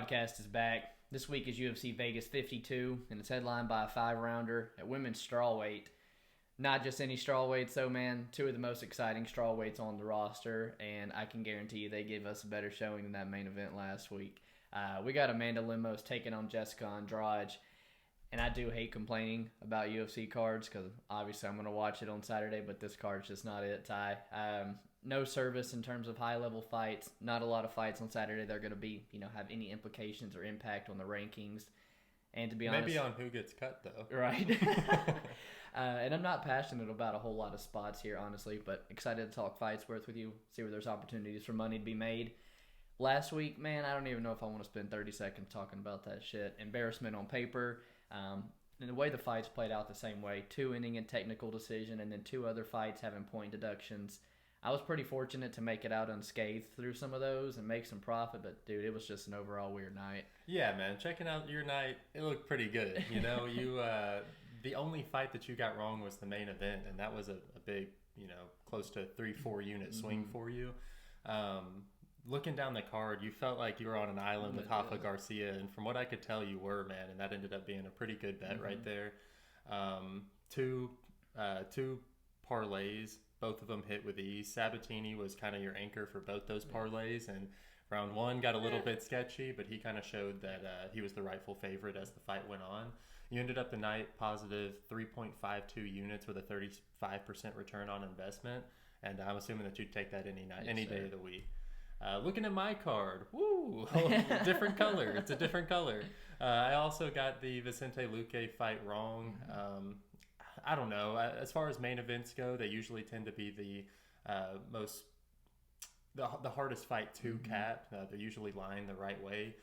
podcast is back. This week is UFC Vegas 52, and it's headlined by a 5-rounder at women's strawweight. Not just any strawweights, though, man. Two of the most exciting strawweights on the roster, and I can guarantee you they gave us a better showing than that main event last week. We got Amanda Lemos taking on Jessica Andrade, and I do hate complaining about UFC cards because obviously I'm going to watch it on Saturday, but this card's just not it, Ty. No service in terms of high-level fights. Not a lot of fights on Saturday. They're going to be, have any implications or impact on the rankings. And to be honest, maybe on who gets cut though. Right. And I'm not passionate about a whole lot of spots here, honestly, but excited to talk fights with you, see where there's opportunities for money to be made. Last week, man, I don't even know if I want to spend 30 seconds talking about that shit. Embarrassment on paper. And the way the fights played out the same way, 2-inning and technical decision, and then 2 other fights having point deductions. I was pretty fortunate to make it out unscathed through some of those and make some profit, but dude, it was just an overall weird night. Yeah, man, checking out your night, it looked pretty good. The only fight that you got wrong was the main event, and that was a big, close to 3-4 unit swing for you. Looking down the card, you felt like you were on an island with Rafa Garcia, and from what I could tell, you were, man, and that ended up being a pretty good bet right there. Two parlays. Both of them hit with ease. Sabatini was kind of your anchor for both those parlays, and round 1 got a little bit sketchy, but he kind of showed that he was the rightful favorite as the fight went on. You ended up the night positive 3.52 units with a 35% return on investment, and I'm assuming that you'd take that any night, any day of the week. Looking at my card, woo, different color. It's a different color. I also got the Vicente Luque fight wrong. I don't know. As far as main events go, they usually tend to be the hardest fight to cap. They're usually lined the right way.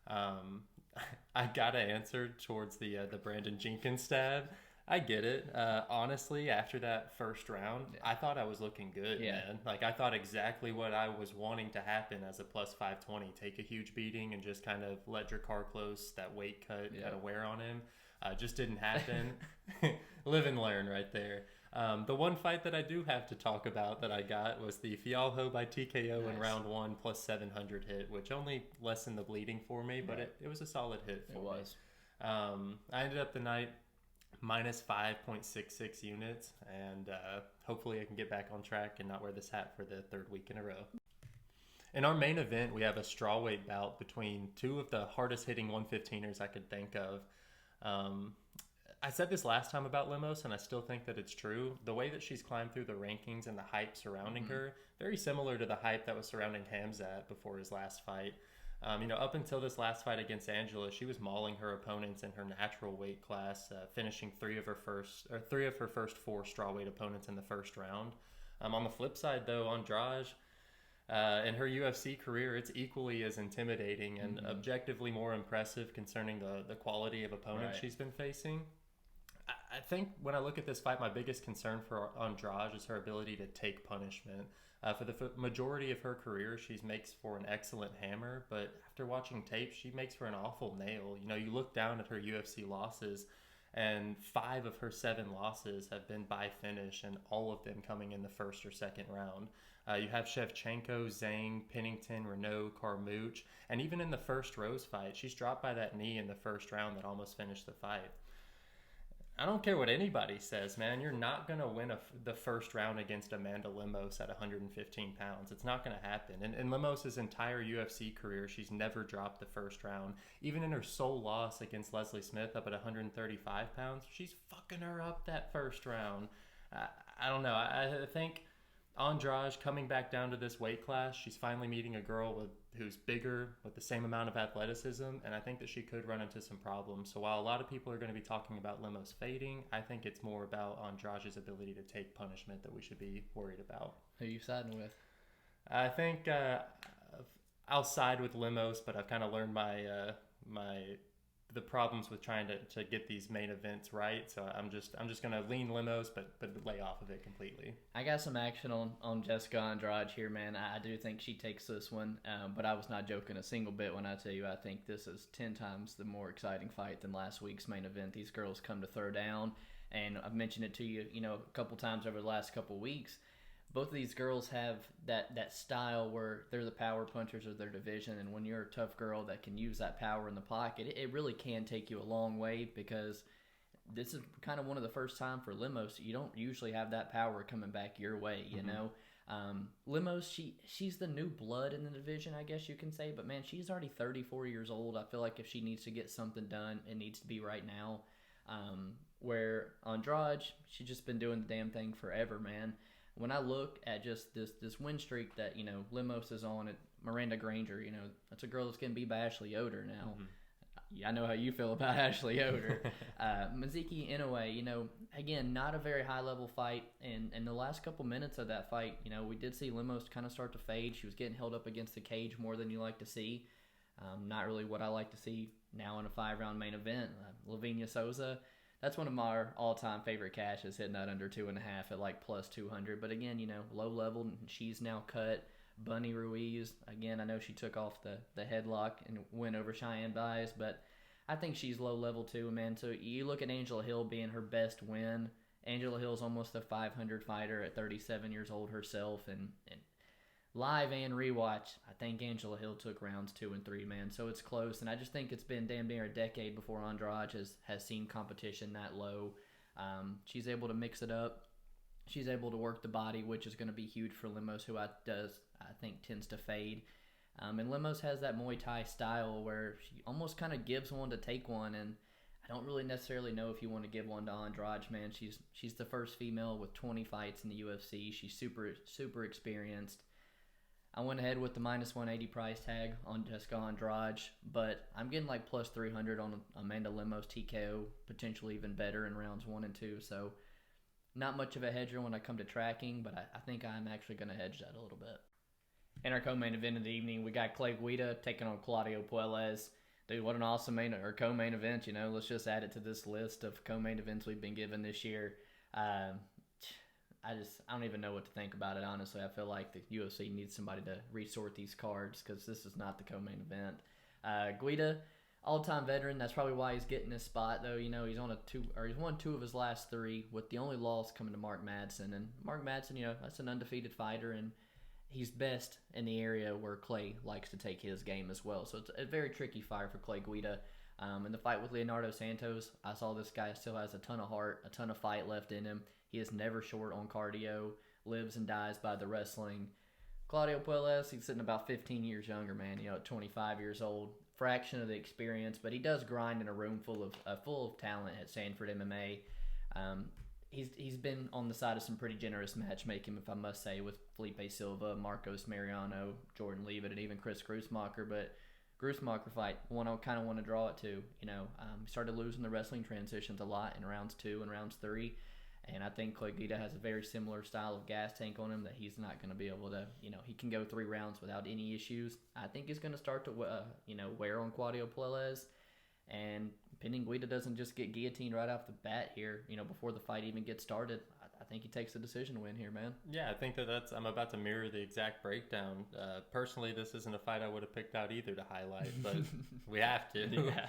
I gotta answer towards the Brandon Jenkins stab. I get it. Honestly, after that first round, I thought I was looking good, man. Like, I thought exactly what I was wanting to happen as a plus 520. Take a huge beating and just kind of let your car close, that weight cut kind of wear on him. Just didn't happen. Live and learn right there. The one fight that I do have to talk about that I got was the Fialho by TKO in round 1 plus 700 hit, which only lessened the bleeding for me, but it was a solid hit for me. It was. I ended up the night minus 5.66 units, and hopefully I can get back on track and not wear this hat for the 3rd week in a row. In our main event, we have a strawweight bout between 2 of the hardest hitting 115ers I could think of. I said this last time about Lemos, and I still think that it's true. The way that she's climbed through the rankings and the hype surrounding her, very similar to the hype that was surrounding Khamzat before his last fight. Up until this last fight against Angela, she was mauling her opponents in her natural weight class, finishing 3 of her first 4 strawweight opponents in the first round. On the flip side, though, Andrade, in her UFC career, it's equally as intimidating and objectively more impressive concerning the quality of opponents she's been facing. I think when I look at this fight, my biggest concern for Andrade is her ability to take punishment. For the majority of her career, she makes for an excellent hammer, but after watching tape, she makes for an awful nail. You look down at her UFC losses, and 5 of her 7 losses have been by finish, and all of them coming in the first or second round. You have Shevchenko, Zhang, Pennington, Renault, Carmouche, and even in the first Rose fight, she's dropped by that knee in the first round that almost finished the fight. I don't care what anybody says, man. You're not going to win the first round against Amanda Lemos at 115 pounds. It's not going to happen. And in Lemos' entire UFC career, she's never dropped the first round. Even in her sole loss against Leslie Smith up at 135 pounds, she's fucking her up that first round. I don't know. I think Andrade coming back down to this weight class, she's finally meeting a girl who's bigger with the same amount of athleticism, and I think that she could run into some problems. So while a lot of people are going to be talking about Lemos fading, I think it's more about Andrade's ability to take punishment that we should be worried about. Who are you siding with? I think I'll side with Lemos, but I've kind of learned the problems with trying to get these main events right. So I'm just going to lean Lemos, but lay off of it completely. I got some action on Jessica Andrade here, man. I do think she takes this one, but I was not joking a single bit when I tell you I think this is 10 times the more exciting fight than last week's main event. These girls come to throw down, and I've mentioned it to you, a couple times over the last couple weeks. both of these girls have that style where they're the power punchers of their division, and when you're a tough girl that can use that power in the pocket, it really can take you a long way, because this is kind of one of the first time for Lemos. You don't usually have that power coming back your way, you know. Lemos, she's the new blood in the division, I guess you can say, but man, she's already 34 years old. I feel like if she needs to get something done, it needs to be right now. Where Andrade, she's just been doing the damn thing forever, man. When I look at just this win streak that, you know, Lemos is on, at Miranda Granger, you know, that's a girl that's going to be by Ashley Yoder now. Yeah, I know how you feel about Ashley Yoder. Miziki Inoue, you know, again, not a very high-level fight. And in the last couple minutes of that fight, you know, we did see Lemos kind of start to fade. She was getting held up against the cage more than you like to see. Not really what I like to see now in a 5-round main event. Lavinia Souza, that's one of my all-time favorite cashes, hitting that under 2.5 at like plus 200. But again, you know, low level, she's now cut. Bunny Ruiz, again, I know she took off the headlock and went over Cheyenne Baez, but I think she's low level too, man. So you look at Angela Hill being her best win. Angela Hill's almost a 500 fighter at 37 years old herself, and live and rewatch, I think Angela Hill took rounds 2 and 3, man. So it's close, and I just think it's been damn near a decade before Andrade has seen competition that low. She's able to mix it up. She's able to work the body, which is going to be huge for Lemos, who I think tends to fade. And Lemos has that Muay Thai style where she almost kind of gives one to take one, and I don't really necessarily know if you want to give one to Andrade, man. She's the first female with 20 fights in the UFC. She's super experienced. I went ahead with the minus 180 price tag on Jessica Andrade, but I'm getting like plus 300 on Amanda Lemos TKO, potentially even better in rounds 1 and 2. So not much of a hedger when I come to tracking, but I think I'm actually going to hedge that a little bit. In our co-main event of the evening, we got Clay Guida taking on Claudio Puelles. Dude, what an awesome co-main event, you know. Let's just add it to this list of co-main events we've been given this year. I don't even know what to think about it, honestly. I feel like the UFC needs somebody to resort these cards, because this is not the co-main event. Guida, all-time veteran. That's probably why he's getting this spot, though. You know, he's won 2 of his last 3, with the only loss coming to Marc Madsen. And Marc Madsen, you know, that's an undefeated fighter, and he's best in the area where Clay likes to take his game as well. So it's a very tricky fight for Clay Guida. In the fight with Leonardo Santos, I saw this guy still has a ton of heart, a ton of fight left in him. He is never short on cardio, lives and dies by the wrestling. Claudio Puelles, he's sitting about 15 years younger, man, you know, at 25 years old. Fraction of the experience, but he does grind in a room full of talent at Sanford MMA. He's been on the side of some pretty generous matchmaking, if I must say, with Felipe Silva, Marcos Mariano, Jordan Leavitt, and even Chris Grussmacher. But Grussmacher fight, one I kind of want to draw it to. You know, he started losing the wrestling transitions a lot in rounds 2 and rounds 3. And I think Clay Guida has a very similar style of gas tank on him that he's not going to be able to, you know, he can go 3 rounds without any issues. I think he's going to start to, wear on Claudio Puelles. And pending Guida doesn't just get guillotined right off the bat here, you know, before the fight even gets started, I think he takes the decision win here, man. Yeah, I think I'm about to mirror the exact breakdown. Personally, this isn't a fight I would have picked out either to highlight, but we have to. Yeah.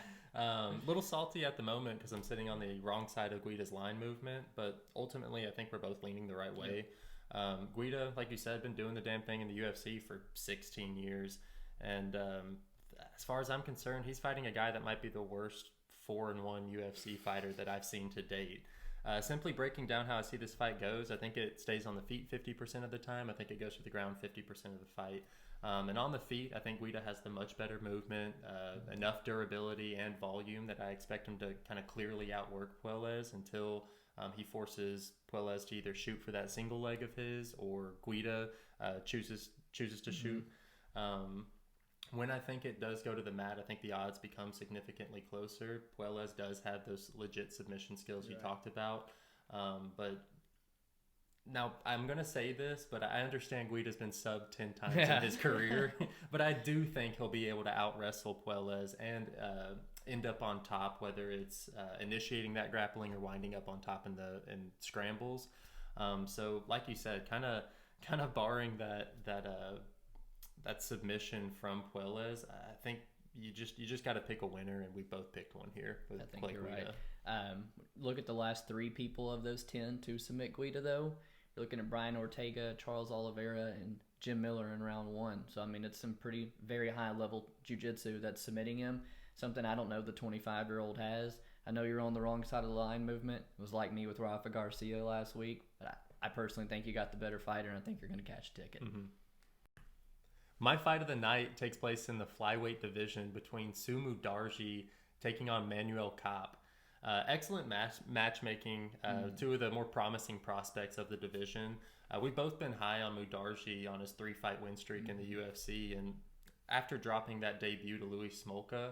Little salty at the moment because I'm sitting on the wrong side of Guida's line movement, but ultimately I think we're both leaning the right way. Guida, like you said, been doing the damn thing in the UFC for 16 years, and as far as I'm concerned, he's fighting a guy that might be the worst 4-1 UFC fighter that I've seen to date. Simply breaking down how I see this fight goes, I think it stays on the feet 50% of the time. I think it goes to the ground 50% of the fight. And on the feet, I think Guida has the much better movement, enough durability and volume that I expect him to kind of clearly outwork Puelles until he forces Puelles to either shoot for that single leg of his or Guida chooses to shoot. When I think it does go to the mat, I think the odds become significantly closer. Puelles does have those legit submission skills you talked about. But now I'm going to say this, but I understand Guida's been sub 10 times in his career. But I do think he'll be able to out-wrestle Puelles and end up on top, whether it's initiating that grappling or winding up on top in scrambles. So like you said, kind of barring that submission from Puelles, I think you just got to pick a winner, and we both picked one here. I think you're right. Look at the last 3 people of those 10 to submit Guida, though. You're looking at Brian Ortega, Charles Oliveira, and Jim Miller in round 1. So, I mean, it's some very high-level jiu-jitsu that's submitting him, something I don't know the 25-year-old has. I know you're on the wrong side of the line movement. It was like me with Rafa Garcia last week, but I personally think you got the better fighter, and I think you're going to catch a ticket. Mm-hmm. My fight of the night takes place in the flyweight division between Mudaerji taking on Manuel Kape. Excellent matchmaking, two of the more promising prospects of the division. We've both been high on Mudaerji on his 3-fight win streak in the UFC, and after dropping that debut to Louis Smolka,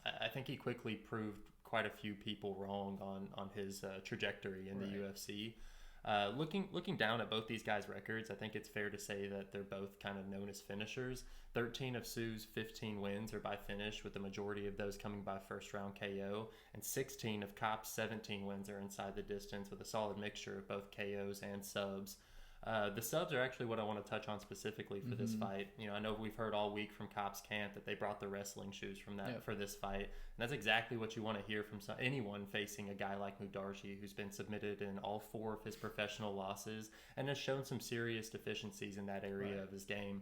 I think he quickly proved quite a few people wrong on his trajectory in the UFC. Looking down at both these guys' records, I think it's fair to say that they're both kind of known as finishers. 13 of Sue's 15 wins are by finish, with the majority of those coming by first-round KO, and 16 of Kape's 17 wins are inside the distance, with a solid mixture of both KOs and subs. The subs are actually what I want to touch on specifically for this fight. You know, I know we've heard all week from Kape's camp that they brought the wrestling shoes from that for this fight, and that's exactly what you want to hear from anyone facing a guy like Mudaerji, who's been submitted in all 4 of his professional losses and has shown some serious deficiencies in that area of his game.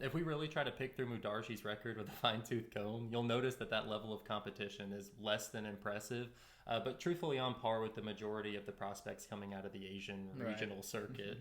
If we really try to pick through Mudaerji's record with a fine-tooth comb, you'll notice that level of competition is less than impressive, but truthfully on par with the majority of the prospects coming out of the Asian regional circuit.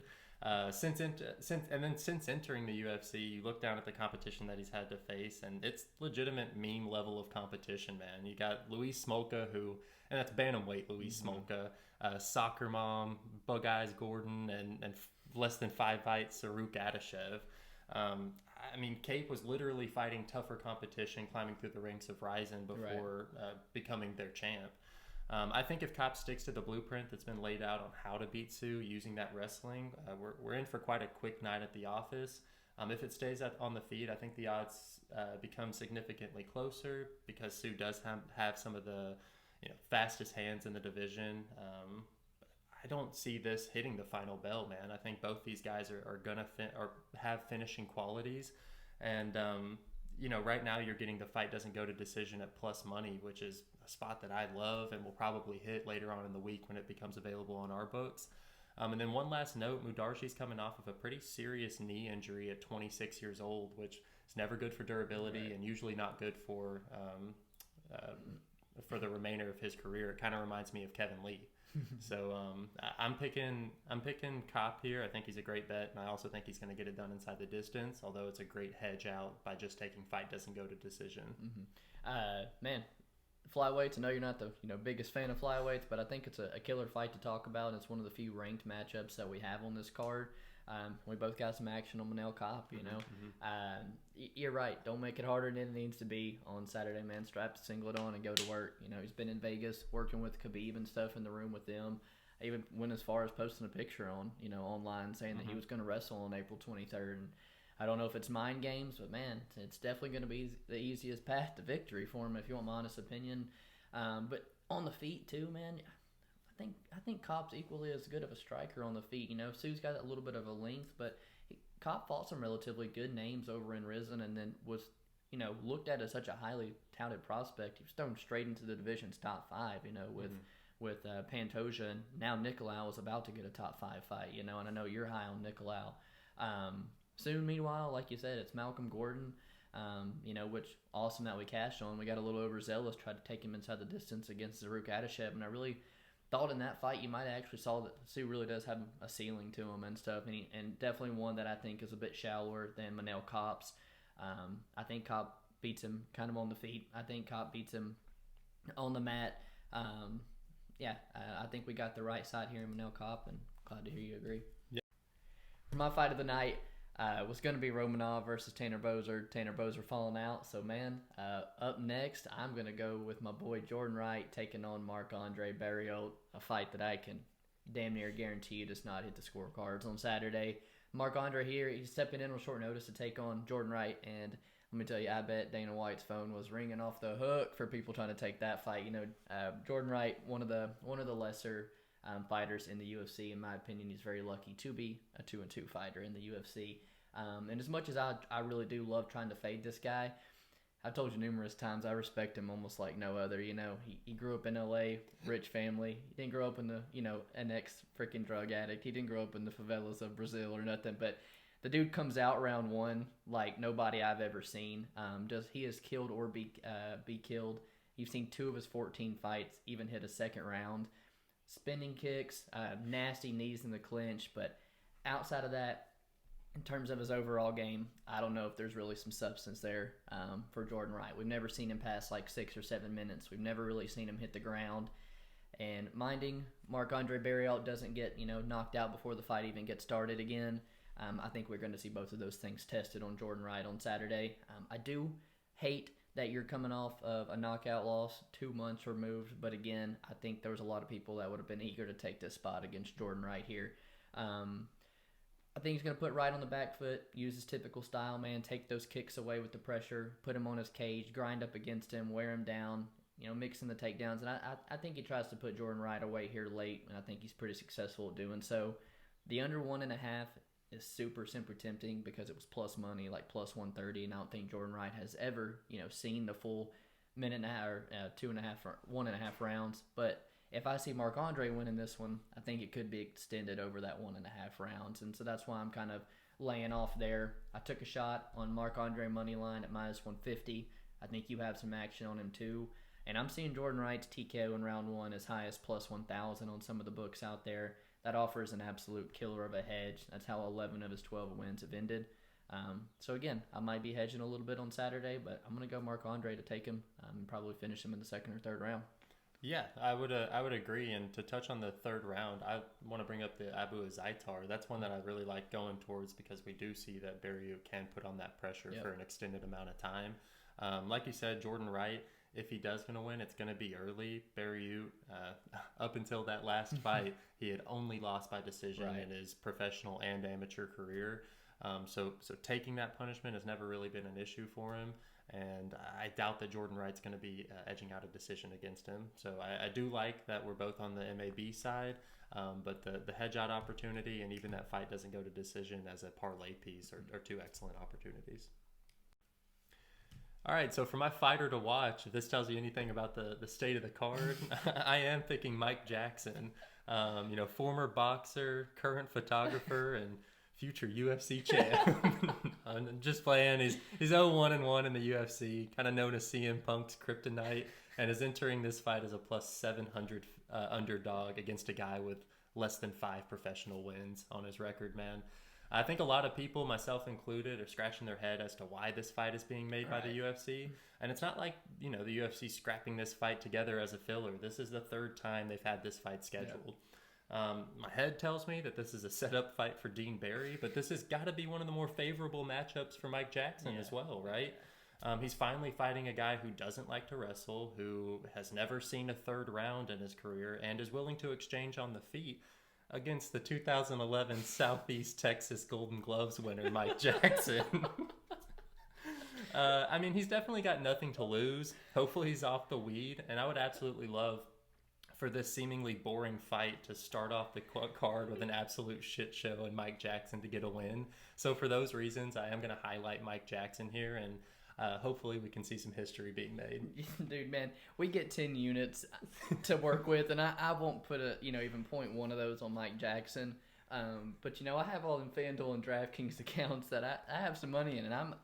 Since entering the UFC, you look down at the competition that he's had to face, and it's legitimate mean level of competition, man. You got Louis Smolka, and that's bantamweight Louis Smolka, Soccer Mom, Bug Eyes Gordon, and less than 5 fights Saruk Adashev. I mean, Kape was literally fighting tougher competition, climbing through the ranks of Ryzen before becoming their champ. I think if Kape sticks to the blueprint that's been laid out on how to beat Sue using that wrestling, we're in for quite a quick night at the office. If it stays on the feet, I think the odds become significantly closer because Sue does have some of the fastest hands in the division. I don't see this hitting the final bell, man. I think both these guys are gonna have finishing qualities, and right now you're getting the fight doesn't go to decision at plus money, which is a spot that I love and will probably hit later on in the week when it becomes available on our books. And then one last note, Mudaerji's coming off of a pretty serious knee injury at 26 years old, which is never good for durability and usually not good for the remainder of his career. It kind of reminds me of Kevin Lee. So I'm picking Kape here. I think he's a great bet, and I also think he's going to get it done inside the distance, although it's a great hedge out by just taking fight doesn't go to decision. Man, flyweights, I know you're not the biggest fan of flyweights, but I think it's a killer fight to talk about. It's one of the few ranked matchups that we have on this card. We both got some action on Manel Kape, You're right. Don't make it harder than it needs to be on Saturday, man. Strap the singlet on and go to work. He's been in Vegas working with Khabib and stuff in the room with them. I even went as far as posting a picture online saying that he was going to wrestle on April 23rd. And I don't know if it's mind games, but, man, it's definitely going to be the easiest path to victory for him, if you want my honest opinion. But on the feet, too, man, I think Kape's equally as good of a striker on the feet. Sue's got a little bit of a length, but Kape fought some relatively good names over in Rizin and then was, looked at as such a highly touted prospect. He was thrown straight into the division's top 5, with Pantoja, and now Nicolau is about to get a top 5 fight, and I know you're high on Nicolau. Soon, meanwhile, like you said, it's Malcolm Gordon, which awesome that we cashed on. We got a little overzealous, tried to take him inside the distance against Saruk Adashev, and I really thought in that fight you might have actually saw that Sue really does have a ceiling to him and stuff, and definitely one that I think is a bit shallower than Manel Kape's. I think Kape beats him kind of on the feet. I think Kape beats him on the mat. I think we got the right side here in Manel Kape, and glad to hear you agree. Yeah. For my fight of the night, was going to be Romanov versus Tanner Boser. Tanner Boser falling out. So, man, up next, I'm going to go with my boy Jordan Wright taking on Marc-Andre Barriault, a fight that I can damn near guarantee you does not hit the scorecards on Saturday. Marc-Andre here, he's stepping in on short notice to take on Jordan Wright, and let me tell you, I bet Dana White's phone was ringing off the hook for people trying to take that fight. Jordan Wright, one of the lesser fighters in the UFC. In my opinion, he's very lucky to be a 2-2 fighter in the UFC. And as much as I really do love trying to fade this guy, I've told you numerous times, I respect him almost like no other. You know, he grew up in L.A., rich family. He didn't grow up in the, an ex-freaking drug addict. He didn't grow up in the favelas of Brazil or nothing. But the dude comes out round one like nobody I've ever seen. He is killed or be killed. You've seen 2 of his 14 fights even hit a second round. Spinning kicks, nasty knees in the clinch. But outside of that, in terms of his overall game, I don't know if there's really some substance there for Jordan Wright. We've never seen him pass like 6 or 7 minutes. We've never really seen him hit the ground. And minding Marc-Andre Barriault doesn't get knocked out before the fight even gets started again, I think we're going to see both of those things tested on Jordan Wright on Saturday. I do hate that you're coming off of a knockout loss 2 months removed, but again, I think there was a lot of people that would have been eager to take this spot against Jordan Wright here. I think he's going to put Wright on the back foot, use his typical style, man, take those kicks away with the pressure, put him on his cage, grind up against him, wear him down, mixing the takedowns. And I think he tries to put Jordan Wright away here late, and I think he's pretty successful at doing so. The under 1.5 is super tempting because it was plus money, like plus 130, and I don't think Jordan Wright has ever, seen the full minute and a half or 1.5 rounds. But if I see Marc-Andre winning this one, I think it could be extended over that 1.5 rounds. And so that's why I'm kind of laying off there. I took a shot on Marc-Andre money line at minus 150. I think you have some action on him too. And I'm seeing Jordan Wright's TKO in round 1 as high as plus 1,000 on some of the books out there. That offers an absolute killer of a hedge. That's how 11 of his 12 wins have ended. So again, I might be hedging a little bit on Saturday, but I'm going to go Marc-Andre to take him and probably finish him in the second or third round. Yeah, I would agree. And to touch on the third round, I want to bring up the Abu Azaitar. That's one that I really like going towards because we do see that Barriault can put on that pressure for an extended amount of time. Like you said, Jordan Wright, if he does going to win, it's going to be early. Barriault, up until that last fight, he had only lost by decision in his professional and amateur career. So taking that punishment has never really been an issue for him. And I doubt that Jordan Wright's going to be edging out a decision against him. So I do like that we're both on the MAB side, but the hedge out opportunity and even that fight doesn't go to decision as a parlay piece are 2 excellent opportunities. All right, so for my fighter to watch, if this tells you anything about the state of the card, I am picking Mike Jackson, former boxer, current photographer, and future UFC champ. I'm just playing. He's 0-1-1 in the UFC, kind of known as CM Punk's kryptonite, and is entering this fight as a plus 700 underdog against a guy with less than 5 professional wins on his record, man. I think a lot of people, myself included, are scratching their head as to why this fight is being made by the UFC. And it's not like, the UFC scrapping this fight together as a filler. This is the 3rd time they've had this fight scheduled. My head tells me that this is a setup fight for Dean Barry, but this has got to be one of the more favorable matchups for Mike Jackson as well, right? He's finally fighting a guy who doesn't like to wrestle, who has never seen a 3rd round in his career, and is willing to exchange on the feet against the 2011 Southeast Texas Golden Gloves winner, Mike Jackson. He's definitely got nothing to lose. Hopefully he's off the weed, and I would absolutely love for this seemingly boring fight to start off the card with an absolute shit show and Mike Jackson to get a win. So for those reasons, I am going to highlight Mike Jackson here, and hopefully we can see some history being made. Dude, man, we get 10 units to work with, and I won't put even 0.1 of those on Mike Jackson. But I have all them FanDuel and DraftKings accounts that I have some money in, and I'm,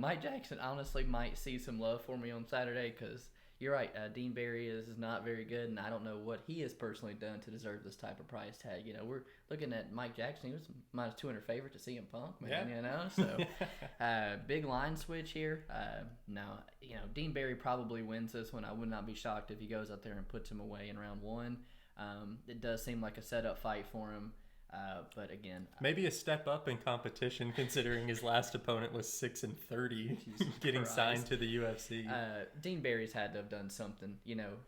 Mike Jackson honestly might see some love for me on Saturday because you're right. Dean Barry is not very good, and I don't know what he has personally done to deserve this type of price tag. We're looking at Mike Jackson. He was minus 200 favorite to CM Punk, man. So big line switch here. Now, Dean Barry probably wins this one. I would not be shocked if he goes out there and puts him away in round 1. It does seem like a setup fight for him. But again, maybe a step up in competition considering his last opponent was 6-30 getting signed to the UFC. Dean Barry's had to have done something.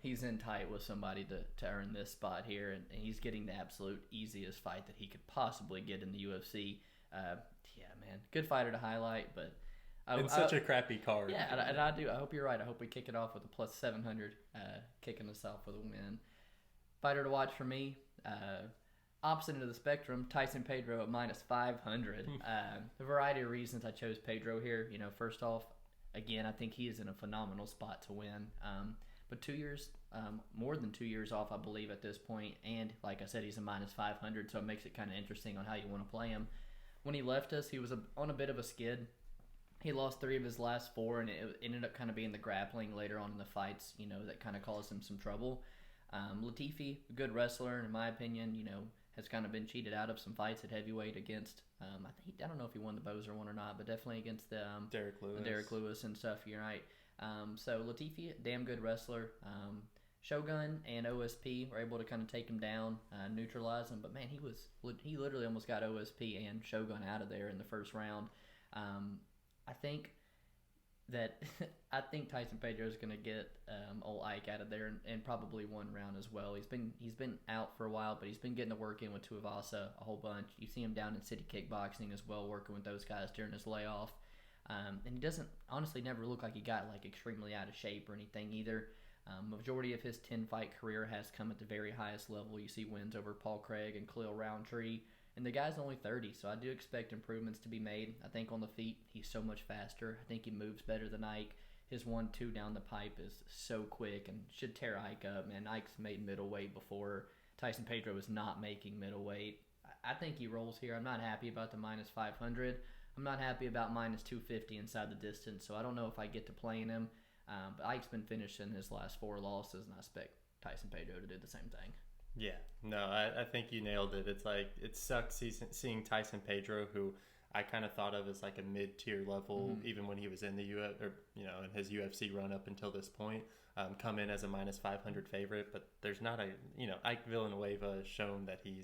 He's in tight with somebody to earn this spot here, and he's getting the absolute easiest fight that he could possibly get in the UFC. Man, good fighter to highlight, but it's such a crappy card. Yeah, and I do. I hope you're right. I hope we kick it off with a plus 700, kicking us off with a win. Fighter to watch for me. Opposite end of the spectrum, Tyson Pedro at minus 500. A variety of reasons I chose Pedro here. First off, again, I think he is in a phenomenal spot to win. But 2 years, more than 2 years off, I believe, at this point. And like I said, he's a minus 500, so it makes it kind of interesting on how you want to play him. When he left us, he was on a bit of a skid. He lost 3 of his last 4, and it ended up kind of being the grappling later on in the fights, that kind of caused him some trouble. Latifi, a good wrestler, in my opinion, has kind of been cheated out of some fights at heavyweight against, I don't know if he won the Bozer one or not, but definitely against the Derek Lewis and stuff, you're right. So Latifi, damn good wrestler. Shogun and OSP were able to kind of take him down, neutralize him, but man, he literally almost got OSP and Shogun out of there in the first round. I think Tyson Pedro is going to get old Ike out of there and probably one round as well. He's been out for a while, but he's been getting to work in with Tuivasa a whole bunch. You see him down in City Kickboxing as well, working with those guys during his layoff. And he doesn't honestly never look like he got like extremely out of shape or anything either. Majority of his 10-fight career has come at the very highest level. You see wins over Paul Craig and Khalil Roundtree. And the guy's only 30, so I do expect improvements to be made. I think on the feet, he's so much faster. I think he moves better than Ike. His 1-2 down the pipe is so quick and should tear Ike up. Man, Ike's made middleweight before. Tyson Pedro is not making middleweight. I think he rolls here. I'm not happy about the minus 500. I'm not happy about minus 250 inside the distance, so I don't know if I get to playing him. But Ike's been finishing his last 4 losses, and I expect Tyson Pedro to do the same thing. Yeah, no, I think you nailed it. It's like, it sucks seeing Tyson Pedro, who I kind of thought of as like a mid-tier level, even when he was in the in his UFC run up until this point, come in as a minus 500 favorite. But there's not Ike Villanueva has shown that he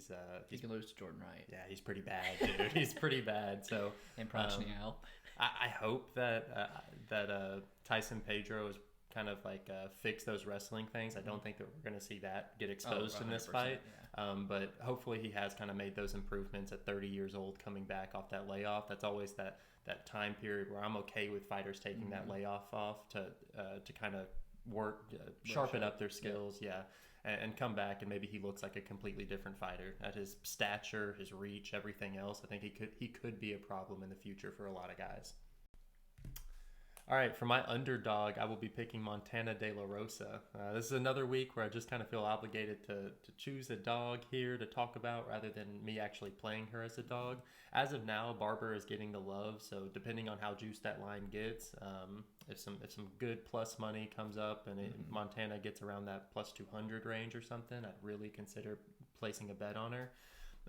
can lose to Jordan Wright. Yeah, he's pretty bad, dude. He's pretty bad. So and Prochniel. I hope that Tyson Pedro is kind of like fix those wrestling things. I don't think that we're going to see that get exposed in this fight. Yeah. But hopefully he has kind of made those improvements at 30 years old, coming back off that layoff. That's always that time period where I'm okay with fighters taking that layoff off to kind of work, sharpen up their skills. Yeah. And come back, and maybe he looks like a completely different fighter at his stature, his reach, everything else. I think he could be a problem in the future for a lot of guys. All right, for my underdog, I will be picking Montana De La Rosa. This is another week where I just kind of feel obligated to choose a dog here to talk about rather than me actually playing her as a dog. As of now, Barber is getting the love, so depending on how juiced that line gets, if some good plus money comes up and Montana gets around that plus 200 range or something, I'd really consider placing a bet on her.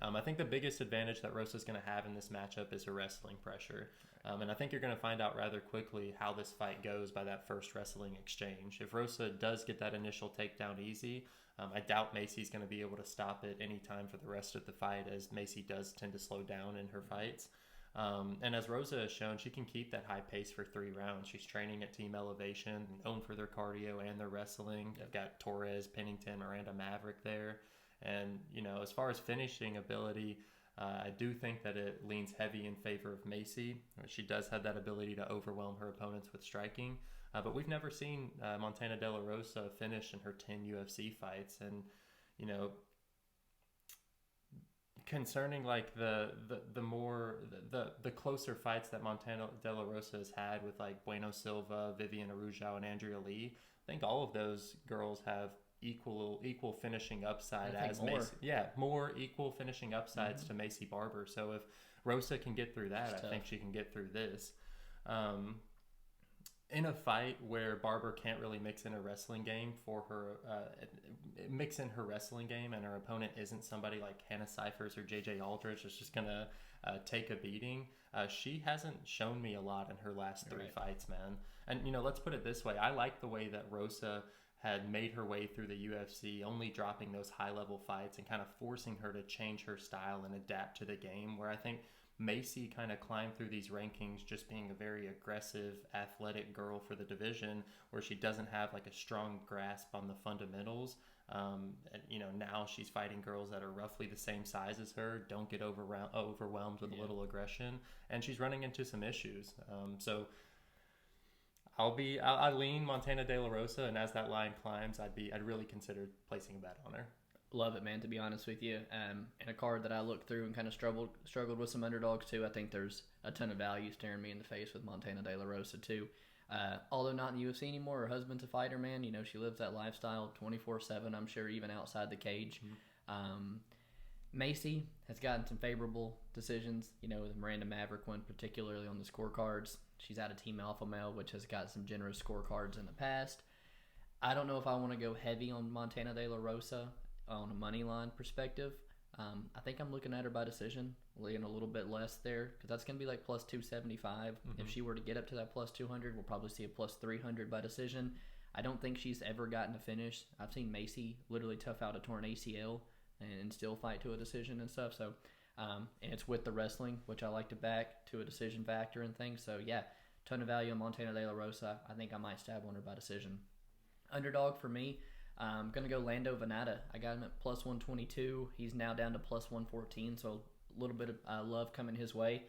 I think the biggest advantage that Rosa's going to have in this matchup is her wrestling pressure. And I think you're going to find out rather quickly how this fight goes by that first wrestling exchange. If Rosa does get that initial takedown easy, I doubt Macy's going to be able to stop it any time for the rest of the fight, as Macy does tend to slow down in her fights. And as Rosa has shown, she can keep that high pace for 3 rounds. She's training at Team Elevation, known for their cardio and their wrestling. They've got Torres, Pennington, Miranda Maverick there. And, as far as finishing ability, I do think that it leans heavy in favor of Macy. She does have that ability to overwhelm her opponents with striking. But we've never seen Montana De La Rosa finish in her 10 UFC fights. And, concerning like the closer fights that Montana De La Rosa has had with like Bueno Silva, Vivian Arujau, and Andrea Lee, I think all of those girls have equal finishing upside as more. Macy. Yeah, more equal finishing upsides to Macy Barber. So if Rosa can get through that, I think she can get through this. In a fight where Barber can't really mix in her wrestling game and her opponent isn't somebody like Hannah Cyphers or JJ Aldrich that's just gonna take a beating, she hasn't shown me a lot in her last 3 fights, man. And let's put it this way, I like the way that Rosa had made her way through the UFC, only dropping those high-level fights and kind of forcing her to change her style and adapt to the game, where I think Macy kind of climbed through these rankings just being a very aggressive, athletic girl for the division, where she doesn't have like a strong grasp on the fundamentals. And now she's fighting girls that are roughly the same size as her, don't get overwhelmed with a little aggression, and she's running into some issues. So I lean Montana De La Rosa, and as that line climbs, I'd really consider placing a bet on her. Love it, man, to be honest with you. In a card that I looked through and kind of struggled with some underdogs too, I think there's a ton of value staring me in the face with Montana De La Rosa too. Although not in the UFC anymore, her husband's a fighter, man. You know, she lives that lifestyle 24/7, I'm sure, even outside the cage. Macy has gotten some favorable decisions, you know, the Miranda Maverick one, particularly on the scorecards. She's out of Team Alpha Male, which has got some generous scorecards in the past. I don't know if I want to go heavy on Montana De La Rosa on a money line perspective. I think I'm looking at her by decision, laying a little bit less there, because that's going to be like plus 275. If she were to get up to that plus 200, we'll probably see a plus 300 by decision. I don't think she's ever gotten a finish. I've seen Macy literally tough out a torn ACL and still fight to a decision and stuff. So, and it's with the wrestling, which I like to back to a decision factor and things. So, yeah, ton of value on Montana De La Rosa. I think I might stab on her by decision. Underdog for me, I'm going to go Lando Venata. I got him at plus 122. He's now down to plus 114, so a little bit of love coming his way.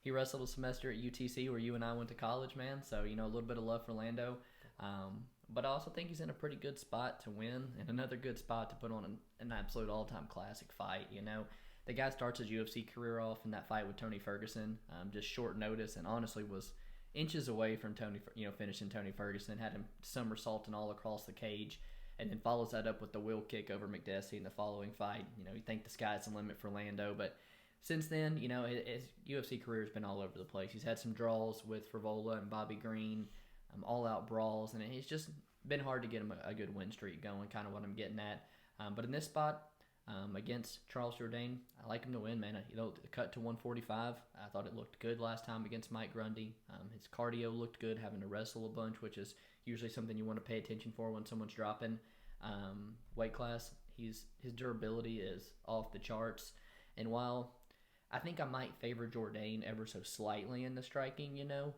He wrestled a semester at UTC where you and I went to college, man. So, you know, a little bit of love for Lando. But I also think he's in a pretty good spot to win and another good spot to put on an absolute all-time classic fight, you know. The guy starts his UFC career off in that fight with Tony Ferguson, just short notice, and honestly was inches away from finishing Tony Ferguson, had him somersaulting all across the cage, and then follows that up with the wheel kick over McDessie in the following fight. You know, you think the sky's the limit for Lando, but since then, you know, his UFC career has been all over the place. He's had some draws with Frivola and Bobby Green, all-out brawls, and it's just been hard to get him a good win streak going, kind of what I'm getting at. But in this spot, against Charles Jourdain, I like him to win, man. You know, cut to 145. I thought it looked good last time against Mike Grundy. His cardio looked good, having to wrestle a bunch, which is usually something you want to pay attention for when someone's dropping weight class. His durability is off the charts. And while I think I might favor Jourdain ever so slightly in the striking, you know,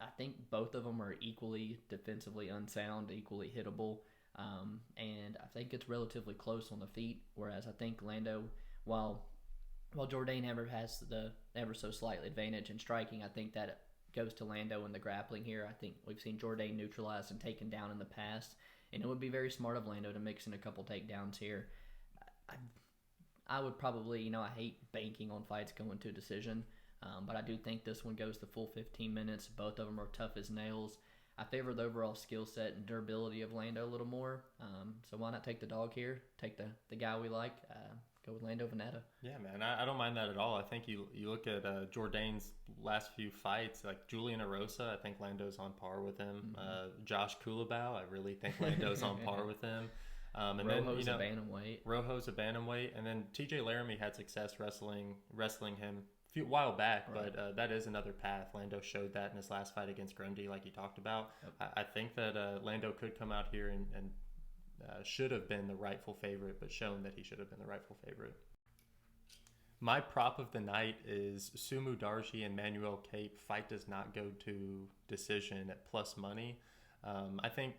I think both of them are equally defensively unsound, equally hittable. And I think it's relatively close on the feet, whereas I think Lando, while Jourdain has the ever so slightly advantage in striking, I think that goes to Lando in the grappling here. I think we've seen Jourdain neutralized and taken down in the past, and it would be very smart of Lando to mix in a couple takedowns here. I would probably, you know, I hate banking on fights going to a decision, but I do think this one goes the full 15 minutes. Both of them are tough as nails. I favor the overall skill set and durability of Lando a little more. So why not take the dog here? Take the guy we like. Go with Lando Venata. Yeah, man, I don't mind that at all. I think you look at Jourdain's last few fights, like Julian Erosa, I think Lando's on par with him. Josh Kulabau, I really think Lando's on par with him. And Rojo's then, a bantamweight. Rojo's a bantamweight, and then TJ Laramie had success wrestling him a few while back, right. But that is another path. Lando showed that in his last fight against Grundy, like you talked about. Yep. I think that Lando could come out here and should have been the rightful favorite, but shown that he should have been the rightful favorite. My prop of the night is Mudaerji and Manuel Kape. Fight does not go to decision at plus money. I think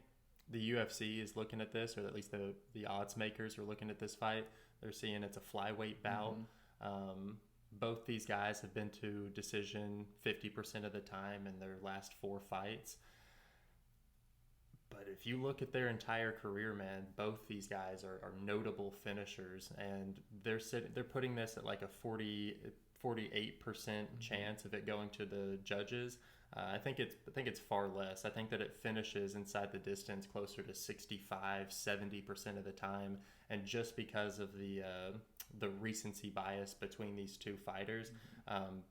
the UFC is looking at this, or at least the odds makers are looking at this fight. They're seeing it's a flyweight bout. Both these guys have been to decision 50% of the time in their last 4 fights. But if you look at their entire career, man, both these guys are notable finishers, and they're putting this at like a 48% chance of it going to the judges. I think it's far less. I think that it finishes inside the distance closer to 65-70% of the time, and just because of the recency bias between these two fighters,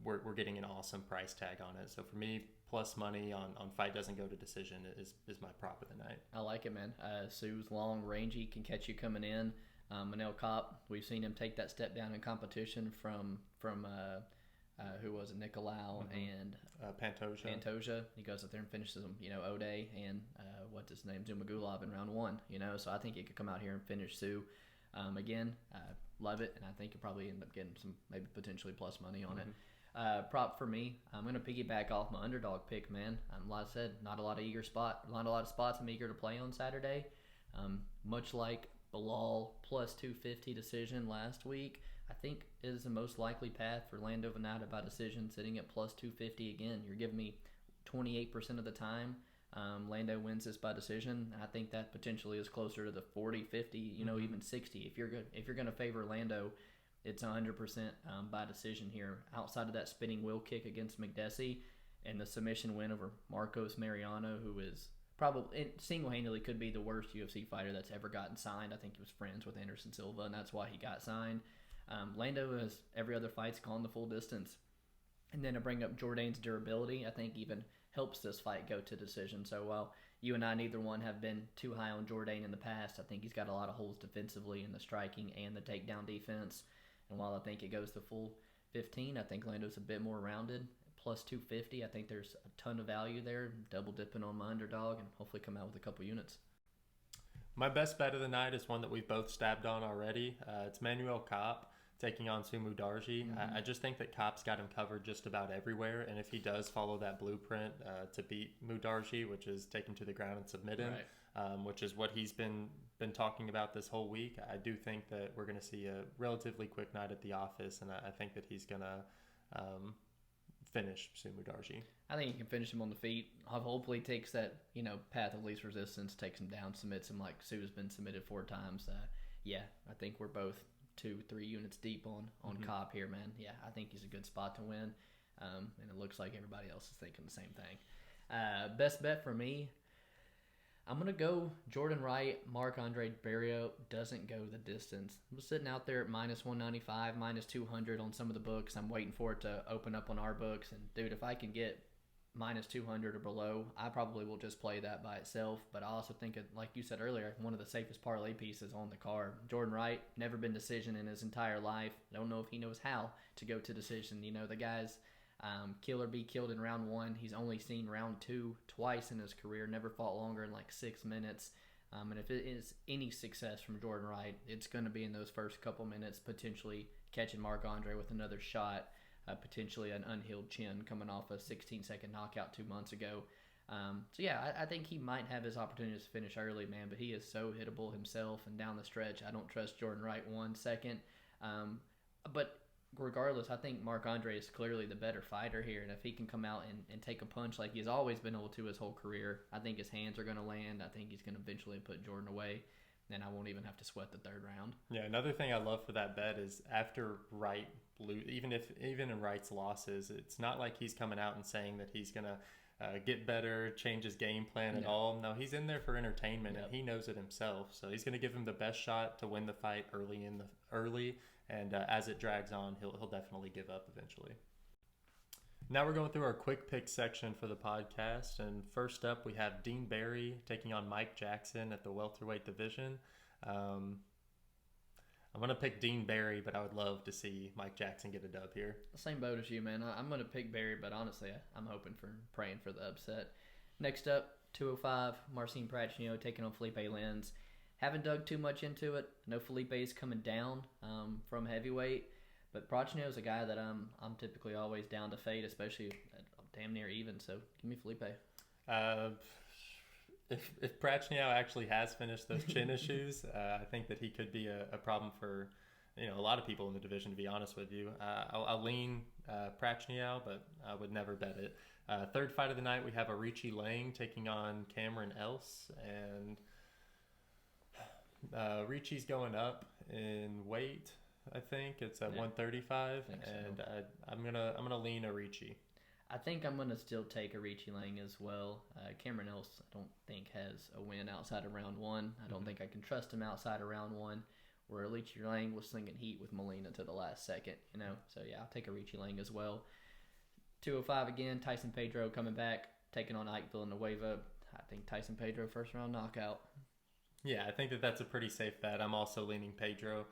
we're getting an awesome price tag on it. So for me, plus money on fight doesn't go to decision is my prop of the night. I like it, man. Sue's long, rangy, can catch you coming in. Manel Kape, we've seen him take that step down in competition from who was it, Nicolau and Pantoja. He goes up there and finishes him, O'Day and what's his name, Zumagulov in round 1, so I think he could come out here and finish Sue. Again, love it, and I think you'll probably end up getting some maybe potentially plus money on it. Prop for me, I'm going to piggyback off my underdog pick, man. Like I said, not a lot of spots I'm eager to play on Saturday. Much like Bilal plus 250 decision last week, I think is the most likely path for Lando Venata by decision, sitting at plus 250 again. You're giving me 28% of the time Lando wins this by decision. I think that potentially is closer to the 40, 50, even 60. If you're going to favor Lando, it's 100% by decision here. Outside of that spinning wheel kick against McDessie, and the submission win over Marcos Mariano, who is probably single-handedly could be the worst UFC fighter that's ever gotten signed. I think he was friends with Anderson Silva, and that's why he got signed. Lando has every other fight's gone the full distance. And then to bring up Jourdain's durability, I think even helps this fight go to decision. So while you and I, neither one have been too high on Jourdain in the past, I think he's got a lot of holes defensively in the striking and the takedown defense. And while I think it goes the full 15, I think Lando's a bit more rounded. Plus 250, I think there's a ton of value there. Double dipping on my underdog and hopefully come out with a couple units. My best bet of the night is one that we've both stabbed on already. It's Manuel Kape taking on Mudaerji. I just think that Kape's got him covered just about everywhere, and if he does follow that blueprint to beat Mudaerji, which is take him to the ground and submit him, which is what he's been talking about this whole week, I do think that we're going to see a relatively quick night at the office, and I think that he's going to finish Mudaerji. I think he can finish him on the feet. Hopefully takes that path of least resistance, takes him down, submits him like Su's been submitted 4 times. I think we're both 2-3 units deep on Kape here, man. Yeah, I think he's a good spot to win, and it looks like everybody else is thinking the same thing. Best bet for me, I'm going to go Jordan Wright. Marc-Andre Barriault doesn't go the distance. I'm sitting out there at minus 195, minus 200 on some of the books. I'm waiting for it to open up on our books. And, dude, if I can get minus 200 or below, I probably will just play that by itself. But I also think, like you said earlier, one of the safest parlay pieces on the card. Jordan Wright, never been decision in his entire life. Don't know if he knows how to go to decision. The guy's kill or be killed in round 1. He's only seen round 2 twice in his career, never fought longer than like 6 minutes. And if it is any success from Jordan Wright, it's going to be in those first couple minutes, potentially catching Marc-Andre with another shot, potentially an unhealed chin coming off a 16-second knockout 2 months ago. I think he might have his opportunities to finish early, man, but he is so hittable himself, and down the stretch, I don't trust Jordan Wright 1 second. But regardless, I think Marc-Andre is clearly the better fighter here, and if he can come out and take a punch like he's always been able to his whole career, I think his hands are going to land. I think he's going to eventually put Jordan away, and I won't even have to sweat the 3rd round. Yeah, another thing I love for that bet is after Wright even in Wright's losses, it's not like he's coming out and saying that he's going to get better, change his game plan at all. No, he's in there for entertainment, and he knows it himself. So he's going to give him the best shot to win the fight early. And as it drags on, he'll definitely give up eventually. Now we're going through our quick pick section for the podcast. And first up, we have Dean Barry taking on Mike Jackson at the welterweight division. I'm going to pick Dean Barry, but I would love to see Mike Jackson get a dub here. Same boat as you, man. I'm going to pick Barry, but honestly, I'm praying for the upset. Next up, 205, Marcin Prachnio taking on Felipe Lins. Haven't dug too much into it. I know Felipe's coming down from heavyweight, but Prachnio is a guy that I'm typically always down to fade, especially at damn near even. So give me Felipe. If Prachnio actually has finished those chin issues, I think that he could be a problem for a lot of people in the division. To be honest with you, I'll lean Prachnio, but I would never bet it. 3rd fight of the night, we have Arichi Lang taking on Cameron Else, and Ricci's going up in weight. I think it's at 135, and so. I'm gonna lean Arichi. I think I'm gonna still take Arichi Lang as well. Cameron Else, I don't think has a win outside of round 1. I don't think I can trust him outside of round 1. Where Arichi Lang was slinging heat with Molina to the last second, So yeah, I'll take Arichi Lang as well. 205 again, Tyson Pedro coming back, taking on Ike Villanueva. I think Tyson Pedro 1st round knockout. Yeah, I think that's a pretty safe bet. I'm also leaning Pedro.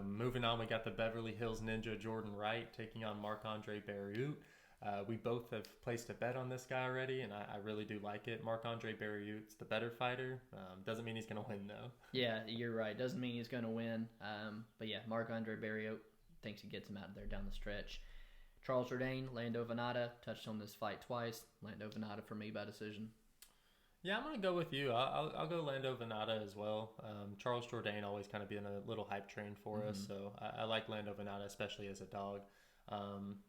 Moving on, we got the Beverly Hills Ninja Jordan Wright taking on Marc-Andre Barriault. We both have placed a bet on this guy already, and I really do like it. Marc-Andre Barriault's the better fighter. Doesn't mean he's going to win, though. Yeah, you're right. Doesn't mean he's going to win. But yeah, Marc-Andre Barriault thinks he gets him out of there down the stretch. Charles Jourdain, Lando Venata, touched on this fight twice. Lando Venata for me by decision. Yeah, I'm going to go with you. I'll go Lando Venata as well. Charles Jourdain always kind of being a little hype train for us, so I like Lando Venata, especially as a dog.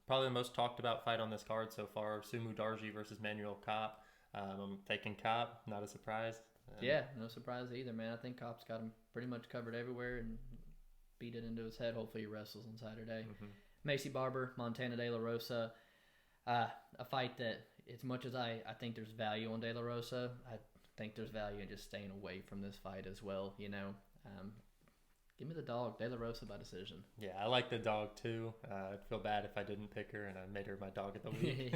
Probably the most talked about fight on this card so far, Mudaerji versus Manuel Kape. I'm taking Kape, not a surprise. Yeah, no surprise either, man. I think Kape's got him pretty much covered everywhere and beat it into his head. Hopefully he wrestles on Saturday. Macy Barber, Montana De La Rosa. A fight that, as much as I think there's value on De La Rosa, I think there's value in just staying away from this fight as well. Give me the dog, De La Rosa by decision. Yeah, I like the dog too. I'd feel bad if I didn't pick her and I made her my dog of the week.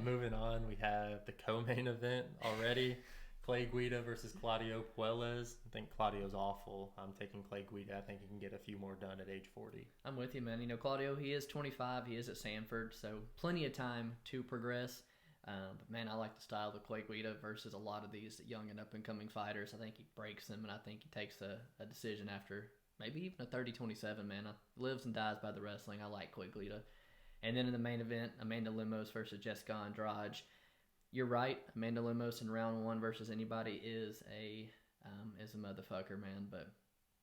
Moving on, we have the co-main event already. Guida versus Claudio Puelles. I think Claudio's awful. I'm taking Guida. I think he can get a few more done at age 40. I'm with you, man. Claudio, he is 25. He is at Sanford, so plenty of time to progress. But, man, I like the style of Guida versus a lot of these young and up-and-coming fighters. I think he breaks them, and I think he takes a decision after maybe even a 30-27, man. Lives and dies by the wrestling. I like Guida. And then in the main event, Amanda Lemos versus Jessica Andrade. You're right. Amanda Lemos in round 1 versus anybody is a motherfucker, man. But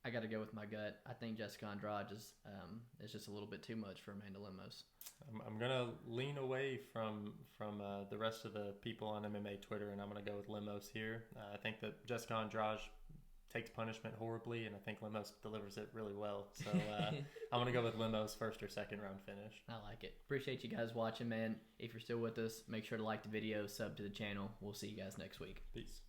I got to go with my gut. I think Jessica Andrade is just a little bit too much for Amanda Lemos. I'm gonna lean away from the rest of the people on MMA Twitter, and I'm gonna go with Lemos here. I think that Jessica Andrade takes punishment horribly, and I think Lemos delivers it really well. So I'm gonna go with Lemos first or second round finish. I like it. Appreciate you guys watching, man. If you're still with us, make sure to like the video, sub to the channel. We'll see you guys next week. Peace.